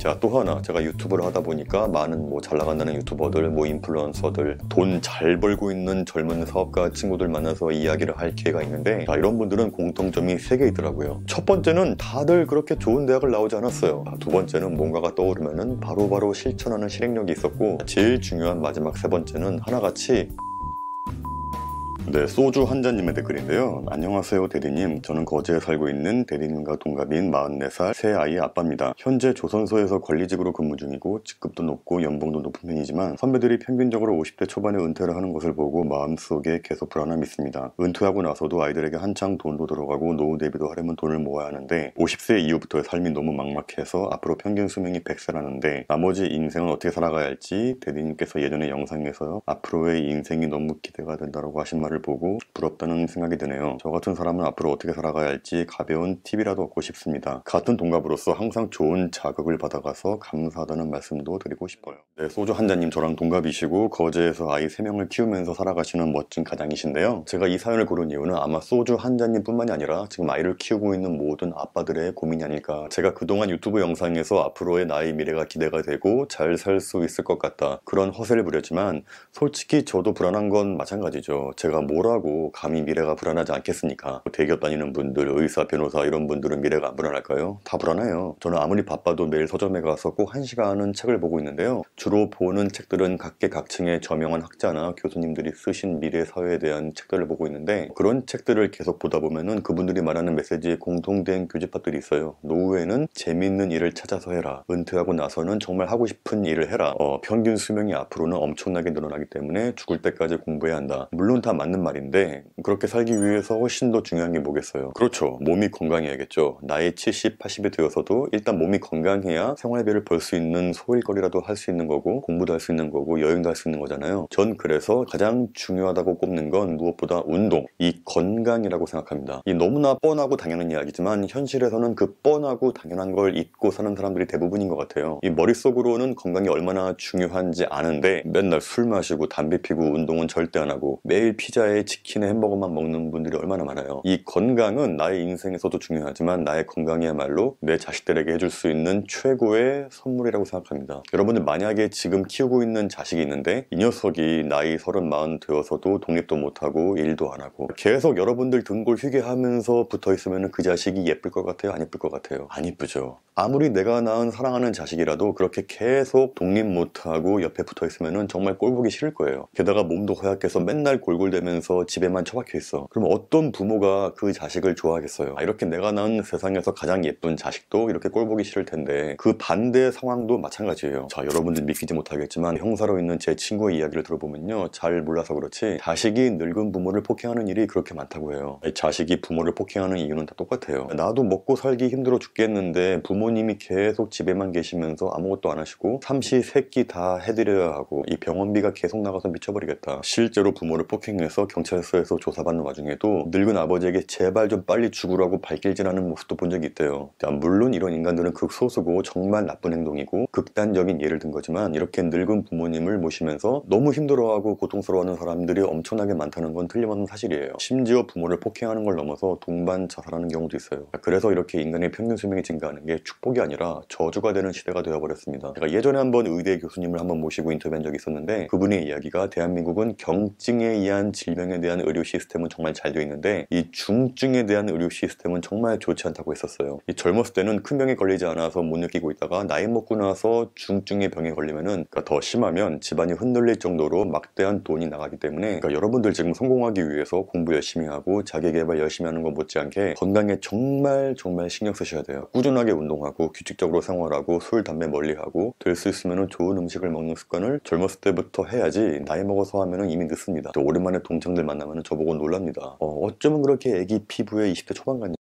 자, 또 하나, 제가 유튜브를 하다 보니까 많은 잘 나간다는 유튜버들, 인플루언서들, 돈 잘 벌고 있는 젊은 사업가 친구들 만나서 이야기를 할 기회가 있는데, 자, 이런 분들은 공통점이 3개 있더라고요. 첫 번째는 다들 그렇게 좋은 대학을 나오지 않았어요. 두 번째는 뭔가가 떠오르면은 바로바로 실천하는 실행력이 있었고, 제일 중요한 마지막 세 번째는 하나같이 네, 소주 한잔님의 댓글인데요. 안녕하세요 대리님. 저는 거제에 살고 있는 대리님과 동갑인 44살 새 아이의 아빠입니다. 현재 조선소에서 관리직으로 근무 중이고 직급도 높고 연봉도 높은 편이지만 선배들이 평균적으로 50대 초반에 은퇴를 하는 것을 보고 마음속에 계속 불안함이 있습니다. 은퇴하고 나서도 아이들에게 한창 돈도 들어가고 노후 대비도 하려면 돈을 모아야 하는데 50세 이후부터의 삶이 너무 막막해서 앞으로 평균 수명이 100세라는데 나머지 인생은 어떻게 살아가야 할지 대리님께서 예전에 영상에서 앞으로의 인생이 너무 기대가 된다고 하신 말을 보고 부럽다는 생각이 드네요. 저 같은 사람은 앞으로 어떻게 살아가야 할지 가벼운 팁이라도 얻고 싶습니다. 같은 동갑으로서 항상 좋은 자극을 받아가서 감사하다는 말씀도 드리고 싶어요. 네, 소주 한잔님 저랑 동갑이시고 거제에서 아이 3명을 키우면서 살아가시는 멋진 가장이신데요. 제가 이 사연을 고른 이유는 아마 소주 한잔님 뿐만이 아니라 지금 아이를 키우고 있는 모든 아빠들의 고민이 아닐까. 제가 그동안 유튜브 영상에서 앞으로의 나의 미래가 기대가 되고 잘 살 수 있을 것 같다, 그런 허세를 부렸지만 솔직히 저도 불안한 건 마찬가지죠. 제가 뭐라고 감히 미래가 불안하지 않겠습니까? 대기업 다니는 분들, 의사, 변호사 이런 분들은 미래가 안 불안할까요? 다 불안해요. 저는 아무리 바빠도 매일 서점에 가서 꼭 1시간은 책을 보고 있는데요. 주로 보는 책들은 각계각층의 저명한 학자나 교수님들이 쓰신 미래 사회에 대한 책들을 보고 있는데, 그런 책들을 계속 보다 보면은 그분들이 말하는 메시지에 공통된 교집합들이 있어요. 노후에는 재밌는 일을 찾아서 해라. 은퇴하고 나서는 정말 하고 싶은 일을 해라. 평균 수명이 앞으로는 엄청나게 늘어나기 때문에 죽을 때까지 공부해야 한다. 물론 다 맞는 말인데 그렇게 살기 위해서 훨씬 더 중요한 게 뭐겠어요? 그렇죠, 몸이 건강해야겠죠. 나이 70, 80이 되어서도 일단 몸이 건강해야 생활비를 벌 수 있는 소일거리라도 할 수 있는 거고, 공부도 할 수 있는 거고, 여행도 할 수 있는 거잖아요. 전 그래서 가장 중요하다고 꼽는 건 무엇보다 운동, 이 건강이라고 생각합니다. 이 너무나 뻔하고 당연한 이야기지만 현실에서는 그 뻔하고 당연한 걸 잊고 사는 사람들이 대부분인 것 같아요. 이 머릿속으로는 건강이 얼마나 중요한지 아는데 맨날 술 마시고 담배 피고 운동은 절대 안 하고 매일 피자에 치킨에 햄버거만 먹는 분들이 얼마나 많아요. 이 건강은 나의 인생에서도 중요하지만 나의 건강이야말로 내 자식들에게 해줄 수 있는 최고의 선물이라고 생각합니다. 여러분들 만약에 지금 키우고 있는 자식이 있는데 이 녀석이 나이 30, 40 되어서도 독립도 못하고 일도 안 하고 계속 여러분들 등골 휘게 하면서 붙어 있으면 그 자식이 예쁠 것 같아요? 안 예쁠 것 같아요? 안 예쁘죠. 아무리 내가 낳은 사랑하는 자식이라도 그렇게 계속 독립 못하고 옆에 붙어 있으면 정말 꼴보기 싫을 거예요. 게다가 몸도 허약해서 맨날 골골대면서 집에만 처박혀 있어. 그럼 어떤 부모가 그 자식을 좋아하겠어요? 이렇게 내가 낳은 세상에서 가장 예쁜 자식도 이렇게 꼴보기 싫을 텐데 그 반대 상황도 마찬가지예요. 자, 여러분들 믿기지 못하겠지만 형사로 있는 제 친구의 이야기를 들어보면요, 잘 몰라서 그렇지 자식이 늙은 부모를 폭행하는 일이 그렇게 많다고 해요. 자식이 부모를 폭행하는 이유는 다 똑같아요. 나도 먹고 살기 힘들어 죽겠는데 부모님이 계속 집에만 계시면서 아무것도 안 하시고 삼시세끼 다 해드려야 하고 이 병원비가 계속 나가서 미쳐버리겠다. 실제로 부모를 폭행해서 경찰서에서 조사받는 와중에도 늙은 아버지에게 제발 좀 빨리 죽으라고 발길질하는 모습도 본 적이 있대요. 자, 물론 이런 인간들은 극소수고 정말 나쁜 행동이고 극단적인 예를 든 거지만 이렇게 늙은 부모님을 모시면서 너무 힘들어하고 고통스러워하는 사람들이 엄청나게 많다는 건 틀림없는 사실이에요. 심지어 부모를 폭행하는 걸 넘어서 동반 자살하는 경우도 있어요. 그래서 이렇게 인간의 평균 수명이 증가하는 게 축복이 아니라 저주가 되는 시대가 되어버렸습니다. 제가 예전에 한번 의대 교수님을 한번 모시고 인터뷰한 적이 있었는데 그분의 이야기가 대한민국은 경증에 의한 질병에 대한 의료 시스템은 정말 잘 되어 있는데 이 중증에 대한 의료 시스템은 정말 좋지 않다고 했었어요. 이 젊었을 때는 큰 병에 걸리지 않아서 못 느끼고 있다가 나이 먹고 나서 중증의 병에 걸리면은 더 심하면 집안이 흔들릴 정도로 막대한 돈이 나가기 때문에 여러분들 지금 성공하기 위해서 공부 열심히 하고 자기개발 열심히 하는 것 못지않게 건강에 정말 신경 쓰셔야 돼요. 꾸준하게 운동하고 규칙적으로 생활하고 술, 담배 멀리하고 될 수 있으면 좋은 음식을 먹는 습관을 젊었을 때부터 해야지 나이 먹어서 하면 이미 늦습니다. 또 오랜만에 동창들 만나면 저보고 놀랍니다. 어쩌면 그렇게 애기 피부에 20대 초반 같냐.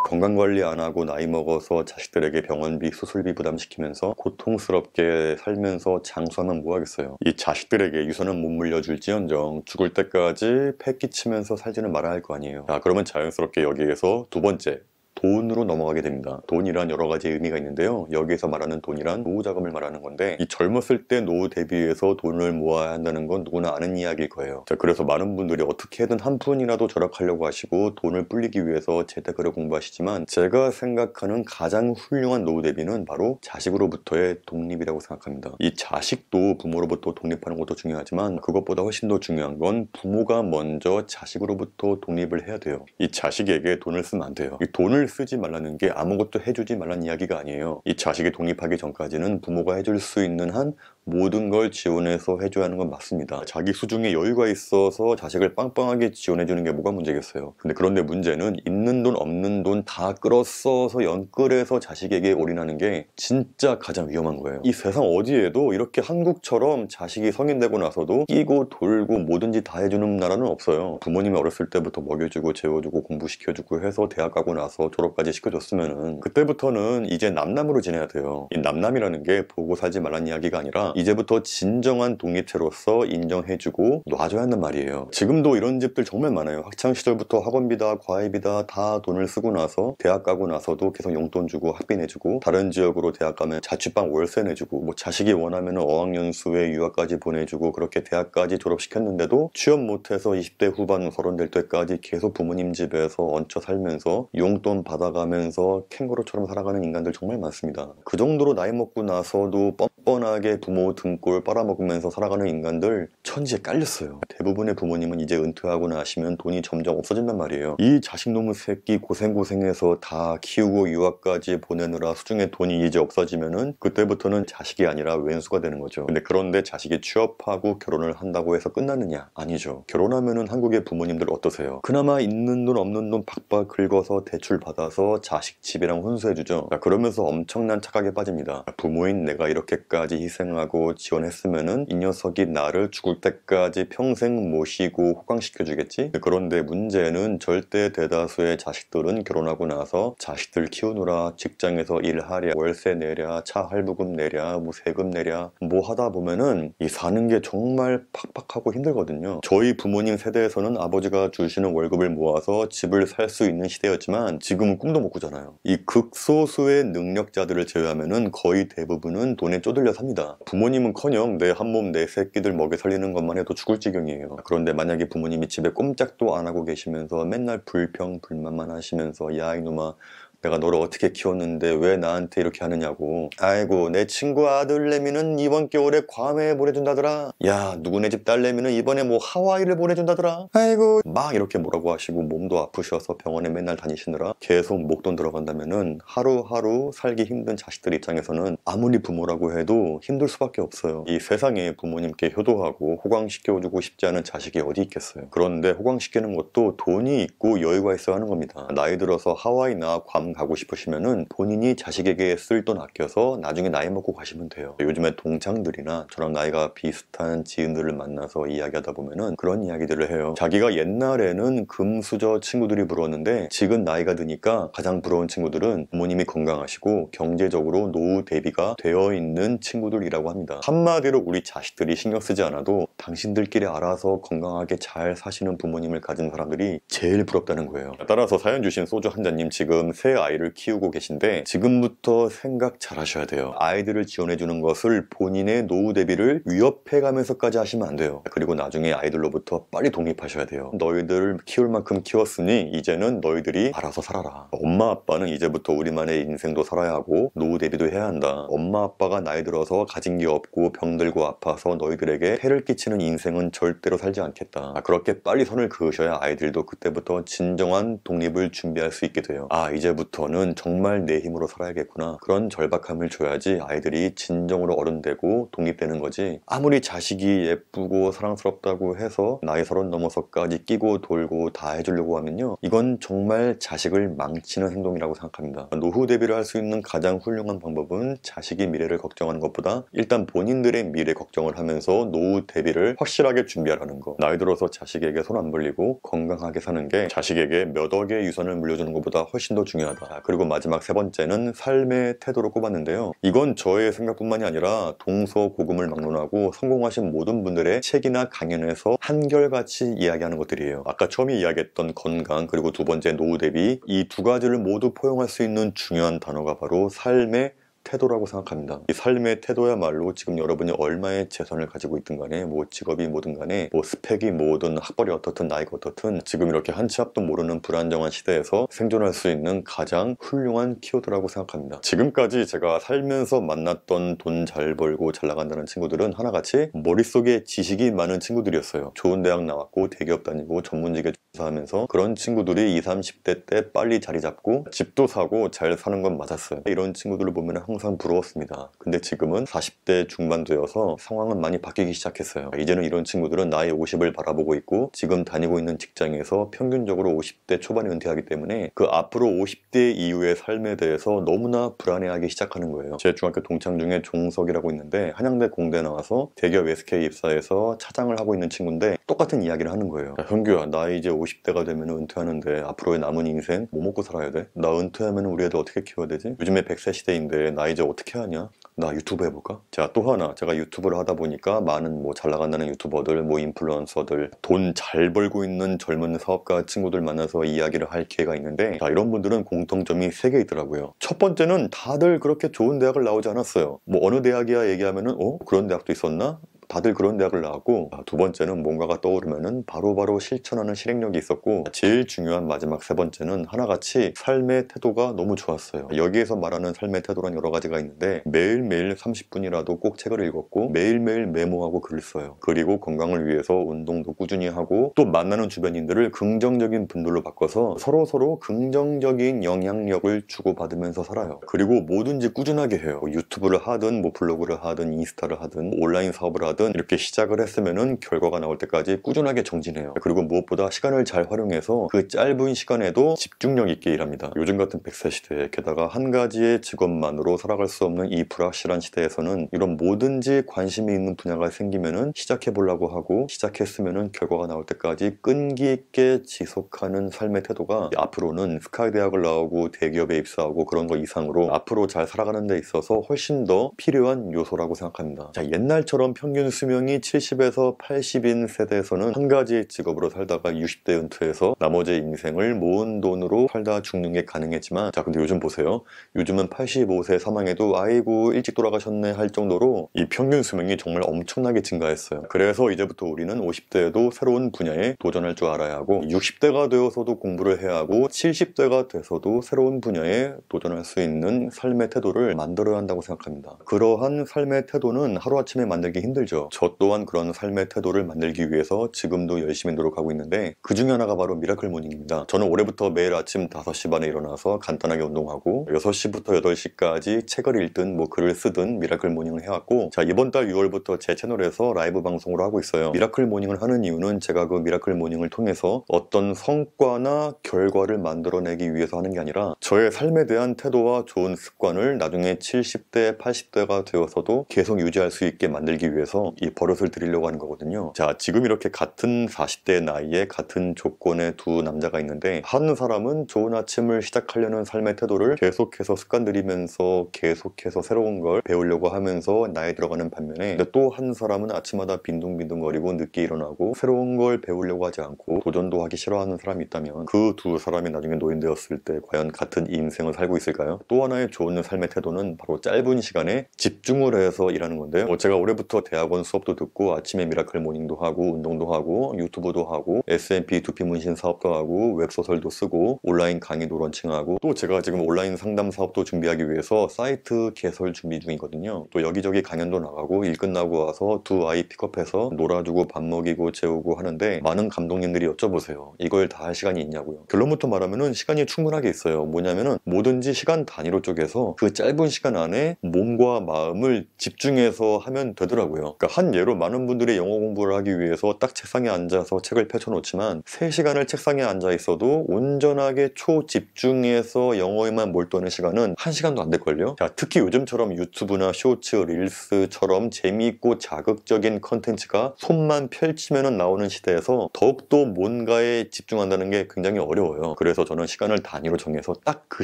건강관리 안 하고 나이 먹어서 자식들에게 병원비, 수술비 부담시키면서 고통스럽게 살면서 장수하면 뭐하겠어요. 이 자식들에게 유산은 못 물려줄지언정 죽을 때까지 패 끼치면서 살지는 말아야 할 거 아니에요. 자, 그러면 자연스럽게 여기에서 두 번째, 돈으로 넘어가게 됩니다. 돈이란 여러 가지 의미가 있는데요. 여기에서 말하는 돈이란 노후 자금을 말하는 건데, 이 젊었을 때 노후 대비해서 돈을 모아야 한다는 건 누구나 아는 이야기일 거예요. 자, 그래서 많은 분들이 어떻게든 한 푼이라도 절약하려고 하시고 돈을 불리기 위해서 재테크를 공부하시지만, 제가 생각하는 가장 훌륭한 노후 대비는 바로 자식으로부터의 독립이라고 생각합니다. 이 자식도 부모로부터 독립하는 것도 중요하지만 그것보다 훨씬 더 중요한 건 부모가 먼저 자식으로부터 독립을 해야 돼요. 이 자식에게 돈을 쓰면 안 돼요. 이 돈을 쓰지 말라는 게 아무것도 해주지 말라는 이야기가 아니에요. 이 자식이 독립하기 전까지는 부모가 해줄 수 있는 한 모든 걸 지원해서 해줘야 하는 건 맞습니다. 자기 수중에 여유가 있어서 자식을 빵빵하게 지원해주는 게 뭐가 문제겠어요. 근데 그런데 문제는 있는 돈 없는 돈 다 끌어써서 연끌해서 자식에게 올인하는 게 진짜 가장 위험한 거예요. 이 세상 어디에도 이렇게 한국처럼 자식이 성인 되고 나서도 끼고 돌고 뭐든지 다 해주는 나라는 없어요. 부모님이 어렸을 때부터 먹여주고 재워주고 공부시켜주고 해서 대학 가고 나서 졸업까지 시켜줬으면은 그때부터는 이제 남남으로 지내야 돼요. 이 남남이라는 게 보고 살지 말란 이야기가 아니라 이제부터 진정한 독립체로서 인정해주고 놔줘야 한단 말이에요. 지금도 이런 집들 정말 많아요. 학창시절부터 학원비다 과외비다 다 돈을 쓰고 나서 대학 가고 나서도 계속 용돈 주고 학비 내주고, 다른 지역으로 대학 가면 자취방 월세 내주고, 뭐 자식이 원하면 어학연수에 유학까지 보내주고, 그렇게 대학까지 졸업시켰는데도 취업 못해서 20대 후반 30 될 때까지 계속 부모님 집에서 얹혀 살면서 용돈 받아가면서 캥거루처럼 살아가는 인간들 정말 많습니다. 그 정도로 나이 먹고 나서도 뻔뻔하게 부모 등골 빨아먹으면서 살아가는 인간들 천지에 깔렸어요. 대부분의 부모님은 이제 은퇴하고 나시면 돈이 점점 없어진단 말이에요. 이 자식놈의 새끼 고생해서 다 키우고 유학까지 보내느라 수중에 돈이 이제 없어지면은 그때부터는 자식이 아니라 왼수가 되는 거죠. 근데 그런데 자식이 취업하고 결혼을 한다고 해서 끝나느냐? 아니죠. 결혼하면은 한국의 부모님들 어떠세요? 그나마 있는 돈 없는 돈 박박 긁어서 대출 받아서 자식 집이랑 혼수해주죠. 그러면서 엄청난 착각에 빠집니다. 부모인 내가 이렇게까지 희생하고 지원했으면은 이 녀석이 나를 죽을 때까지 평생 모시고 호강시켜주겠지? 그런데 문제는 절대 대다수의 자식들은 결혼하고 나서 자식들 키우느라 직장에서 일하랴, 월세 내랴, 차 할부금 내랴, 뭐 세금 내랴 뭐 하다 보면은 이 사는 게 정말 팍팍하고 힘들거든요. 저희 부모님 세대에서는 아버지가 주시는 월급을 모아서 집을 살 수 있는 시대였지만 지금은 꿈도 못 꾸잖아요. 이 극소수의 능력자들을 제외하면은 거의 대부분은 돈에 쪼들려 삽니다. 부모님은커녕 내 한 몸 내 새끼들 먹여 살리는 것만 해도 죽을 지경이에요. 그런데 만약에 부모님이 집에 꼼짝도 안 하고 계시면서 맨날 불평불만만 하시면서 야 이놈아 내가 너를 어떻게 키웠는데 왜 나한테 이렇게 하느냐고, 아이고 내 친구 아들내미는 이번 겨울에 괌에 보내준다더라, 야 누구네 집 딸내미는 이번에 뭐 하와이를 보내준다더라, 아이고 막 이렇게 뭐라고 하시고 몸도 아프셔서 병원에 맨날 다니시느라 계속 목돈 들어간다면은 하루하루 살기 힘든 자식들 입장에서는 아무리 부모라고 해도 힘들 수밖에 없어요. 이 세상에 부모님께 효도하고 호강시켜주고 싶지 않은 자식이 어디 있겠어요. 그런데 호강시키는 것도 돈이 있고 여유가 있어야 하는 겁니다. 나이 들어서 하와이나 괌 가고 싶으시면은 본인이 자식에게 쓸 돈 아껴서 나중에 나이 먹고 가시면 돼요. 요즘에 동창들이나 저랑 나이가 비슷한 지인들을 만나서 이야기하다 보면은 그런 이야기들을 해요. 자기가 옛날에는 금수저 친구들이 부러웠는데 지금 나이가 드니까 가장 부러운 친구들은 부모님이 건강하시고 경제적으로 노후 대비가 되어 있는 친구들이라고 합니다. 한마디로 우리 자식들이 신경 쓰지 않아도 당신들끼리 알아서 건강하게 잘 사시는 부모님을 가진 사람들이 제일 부럽다는 거예요. 따라서 사연 주신 소주 한 잔님, 지금 새 아이를 키우고 계신데 지금부터 생각 잘 하셔야 돼요. 아이들을 지원해주는 것을 본인의 노후 대비를 위협해가면서까지 하시면 안 돼요. 그리고 나중에 아이들로부터 빨리 독립하셔야 돼요. 너희들 키울 만큼 키웠으니 이제는 너희들이 알아서 살아라. 엄마 아빠는 이제부터 우리만의 인생도 살아야 하고 노후 대비도 해야 한다. 엄마 아빠가 나이 들어서 가진 게 없고 병들고 아파서 너희들에게 폐를 끼치는 인생은 절대로 살지 않겠다. 그렇게 빨리 선을 그으셔야 아이들도 그때부터 진정한 독립을 준비할 수 있게 돼요. 이제부터는 정말 내 힘으로 살아야겠구나. 그런 절박함을 줘야지 아이들이 진정으로 어른 되고 독립되는 거지. 아무리 자식이 예쁘고 사랑스럽다고 해서 나이 30 넘어서까지 끼고 돌고 다 해주려고 하면요, 이건 정말 자식을 망치는 행동이라고 생각합니다. 노후 대비를 할 수 있는 가장 훌륭한 방법은 자식이 미래를 걱정하는 것보다 일단 본인들의 미래 걱정을 하면서 노후 대비를 확실하게 준비하라는 거. 나이 들어서 자식에게 손 안 벌리고 건강하게 사는 게 자식에게 몇 억의 유산을 물려주는 것보다 훨씬 더 중요하죠. 중요하다. 그리고 마지막 세 번째는 삶의 태도로 꼽았는데요. 이건 저의 생각뿐만이 아니라 동서고금을 막론하고 성공하신 모든 분들의 책이나 강연에서 한결같이 이야기하는 것들이에요. 아까 처음에 이야기했던 건강, 그리고 두 번째 노후 대비, 이 두 가지를 모두 포용할 수 있는 중요한 단어가 바로 삶의 태도라고 생각합니다. 이 삶의 태도야말로 지금 여러분이 얼마의 재산을 가지고 있든 간에, 뭐 직업이 뭐든 간에, 뭐 스펙이 뭐든, 학벌이 어떻든, 나이가 어떻든, 지금 이렇게 한 치 앞도 모르는 불안정한 시대에서 생존할 수 있는 가장 훌륭한 키워드라고 생각합니다. 지금까지 제가 살면서 만났던 돈 잘 벌고 잘 나간다는 친구들은 하나같이 머릿속에 지식이 많은 친구들이었어요. 좋은 대학 나왔고 대기업 다니고 전문직에 조사하면서 그런 친구들이 20, 30대 때 빨리 자리 잡고 집도 사고 잘 사는 건 맞았어요. 이런 친구들을 보면 항상 부러웠습니다. 근데 지금은 40대 중반 되어서 상황은 많이 바뀌기 시작했어요. 이제는 이런 친구들은 나이 50을 바라보고 있고 지금 다니고 있는 직장에서 평균적으로 50대 초반에 은퇴하기 때문에 그 앞으로 50대 이후의 삶에 대해서 너무나 불안해하기 시작하는 거예요. 제 중학교 동창 중에 종석이라고 있는데 한양대 공대 나와서 대기업 SK 입사해서 차장을 하고 있는 친구인데 똑같은 이야기를 하는 거예요. 야, 현규야, 나 이제 50대가 되면 은퇴하는데 앞으로의 남은 인생 뭐 먹고 살아야 돼? 나 은퇴하면 우리 애들 어떻게 키워야 되지? 요즘에 100세 시대인데 나 이제 어떻게 하냐? 나 유튜브 해볼까? 자, 또 하나, 제가 유튜브를 하다 보니까 많은 뭐 잘 나간다는 유튜버들, 뭐 인플루언서들, 돈 잘 벌고 있는 젊은 사업가 친구들 만나서 이야기를 할 기회가 있는데, 자, 이런 분들은 공통점이 3개 있더라고요. 첫 번째는 다들 그렇게 좋은 대학을 나오지 않았어요. 뭐 어느 대학이야 얘기하면은 그런 대학도 있었나? 다들 그런 대학을 나왔고, 두 번째는 뭔가가 떠오르면은 바로바로 실천하는 실행력이 있었고, 제일 중요한 마지막 세 번째는 하나같이 삶의 태도가 너무 좋았어요. 여기에서 말하는 삶의 태도란 여러 가지가 있는데 매일매일 30분이라도 꼭 책을 읽었고 매일매일 메모하고 글을 써요. 그리고 건강을 위해서 운동도 꾸준히 하고 또 만나는 주변인들을 긍정적인 분들로 바꿔서 서로서로 긍정적인 영향력을 주고받으면서 살아요. 그리고 뭐든지 꾸준하게 해요. 유튜브를 하든 뭐 블로그를 하든 인스타를 하든 온라인 사업을 하든 이렇게 시작을 했으면은 결과가 나올 때까지 꾸준하게 정진해요. 그리고 무엇보다 시간을 잘 활용해서 그 짧은 시간에도 집중력 있게 일합니다. 요즘 같은 100세 시대에 게다가 한 가지의 직업만으로 살아갈 수 없는 이 불확실한 시대에서는 이런 뭐든지 관심이 있는 분야가 생기면은 시작해 보려고 하고 시작했으면은 결과가 나올 때까지 끈기 있게 지속하는 삶의 태도가 앞으로는 스카이 대학을 나오고 대기업에 입사하고 그런 거 이상으로 앞으로 잘 살아가는 데 있어서 훨씬 더 필요한 요소라고 생각합니다. 자, 옛날처럼 평균 수명이 70에서 80인 세대에서는 한 가지 직업으로 살다가 60대 은퇴해서 나머지 인생을 모은 돈으로 살다 죽는 게 가능했지만, 자, 근데 요즘 보세요. 요즘은 85세 사망해도 아이고 일찍 돌아가셨네 할 정도로 이 평균 수명이 정말 엄청나게 증가했어요. 그래서 이제부터 우리는 50대에도 새로운 분야에 도전할 줄 알아야 하고 60대가 되어서도 공부를 해야 하고 70대가 돼서도 새로운 분야에 도전할 수 있는 삶의 태도를 만들어야 한다고 생각합니다. 그러한 삶의 태도는 하루아침에 만들기 힘들죠. 저 또한 그런 삶의 태도를 만들기 위해서 지금도 열심히 노력하고 있는데 그 중에 하나가 바로 미라클 모닝입니다. 저는 올해부터 매일 아침 5시 반에 일어나서 간단하게 운동하고 6시부터 8시까지 책을 읽든 뭐 글을 쓰든 미라클 모닝을 해왔고, 자, 이번 달 6월부터 제 채널에서 라이브 방송으로 하고 있어요. 미라클 모닝을 하는 이유는 제가 그 미라클 모닝을 통해서 어떤 성과나 결과를 만들어내기 위해서 하는 게 아니라 저의 삶에 대한 태도와 좋은 습관을 나중에 70대, 80대가 되어서도 계속 유지할 수 있게 만들기 위해서 이 버릇을 들이려고 하는 거거든요. 자, 지금 이렇게 같은 40대 나이에 같은 조건의 두 남자가 있는데 한 사람은 좋은 아침을 시작하려는 삶의 태도를 계속해서 습관 들이면서 계속해서 새로운 걸 배우려고 하면서 나이 들어가는 반면에, 또 한 사람은 아침마다 빈둥빈둥거리고 늦게 일어나고 새로운 걸 배우려고 하지 않고 도전도 하기 싫어하는 사람이 있다면 그 두 사람이 나중에 노인 되었을 때 과연 같은 인생을 살고 있을까요? 또 하나의 좋은 삶의 태도는 바로 짧은 시간에 집중을 해서 일하는 건데요. 제가 올해부터 대학원 수업도 듣고 아침에 미라클 모닝도 하고 운동도 하고 유튜브도 하고 S&P 두피 문신 사업도 하고 웹소설도 쓰고 온라인 강의도 런칭하고 또 제가 지금 온라인 상담 사업도 준비하기 위해서 사이트 개설 준비 중이거든요. 또 여기저기 강연도 나가고 일 끝나고 와서 두 아이 픽업해서 놀아주고 밥 먹이고 재우고 하는데 많은 감독님들이 여쭤보세요. 이걸 다 할 시간이 있냐고요. 결론부터 말하면은 시간이 충분하게 있어요. 뭐냐면은 뭐든지 시간 단위로 쪼개서 그 짧은 시간 안에 몸과 마음을 집중해서 하면 되더라고요. 그러니까 한 예로 많은 분들이 영어 공부를 하기 위해서 딱 책상에 앉아서 책을 펼쳐놓지만 3시간을 책상에 앉아 있어도 온전하게 초집중해서 영어에만 몰두하는 시간은 1시간도 안 될걸요? 자, 특히 요즘처럼 유튜브나 쇼츠, 릴스처럼 재미있고 자극적인 컨텐츠가 손만 펼치면 나오는 시대에서 더욱더 뭔가에 집중한다는 게 굉장히 어려워요. 그래서 저는 시간을 단위로 정해서 딱 그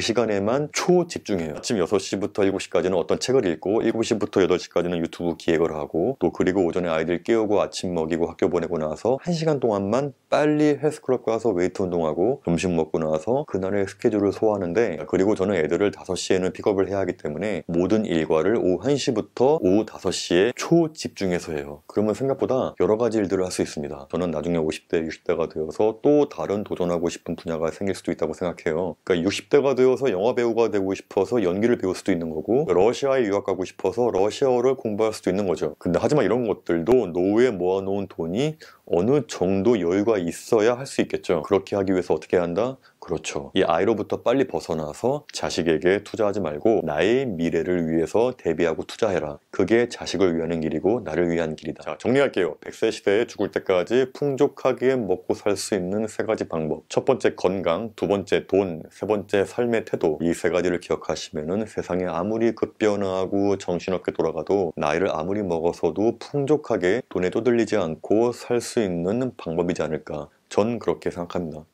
시간에만 초집중해요. 아침 6시부터 7시까지는 어떤 책을 읽고 7시부터 8시까지는 유튜브 기획을 하고 또 그리고 오전에 아이들 깨우고 아침 먹이고 학교 보내고 나서 1시간 동안만 빨리 헬스클럽 가서 웨이트 운동하고 점심 먹고 나서 그날의 스케줄을 소화하는데, 그리고 저는 애들을 5시에는 픽업을 해야 하기 때문에 모든 일과를 오후 1시부터 오후 5시에 초집중해서 해요. 그러면 생각보다 여러 가지 일들을 할 수 있습니다. 저는 나중에 50대, 60대가 되어서 또 다른 도전하고 싶은 분야가 생길 수도 있다고 생각해요. 그러니까 60대가 되어서 영화 배우가 되고 싶어서 연기를 배울 수도 있는 거고, 러시아에 유학 가고 싶어서 러시아어를 공부할 수도 있는 거죠. 근데 하지만 이런 것들도 노후에 모아놓은 돈이 어느 정도 여유가 있어야 할 수 있겠죠. 그렇게 하기 위해서 어떻게 해야 한다? 그렇죠. 이 아이로부터 빨리 벗어나서 자식에게 투자하지 말고 나의 미래를 위해서 대비하고 투자해라. 그게 자식을 위하는 길이고 나를 위한 길이다. 자, 정리할게요. 100세 시대에 죽을 때까지 풍족하게 먹고 살 수 있는 3가지 방법. 첫 번째 건강, 두 번째 돈, 세 번째 삶의 태도. 이 3가지를 기억하시면은 세상에 아무리 급변화하고 정신없게 돌아가도 나이를 아무리 먹어서도 풍족하게 돈에 떠들리지 않고 살 수 있는 방법이지 않을까. 전 그렇게 생각합니다.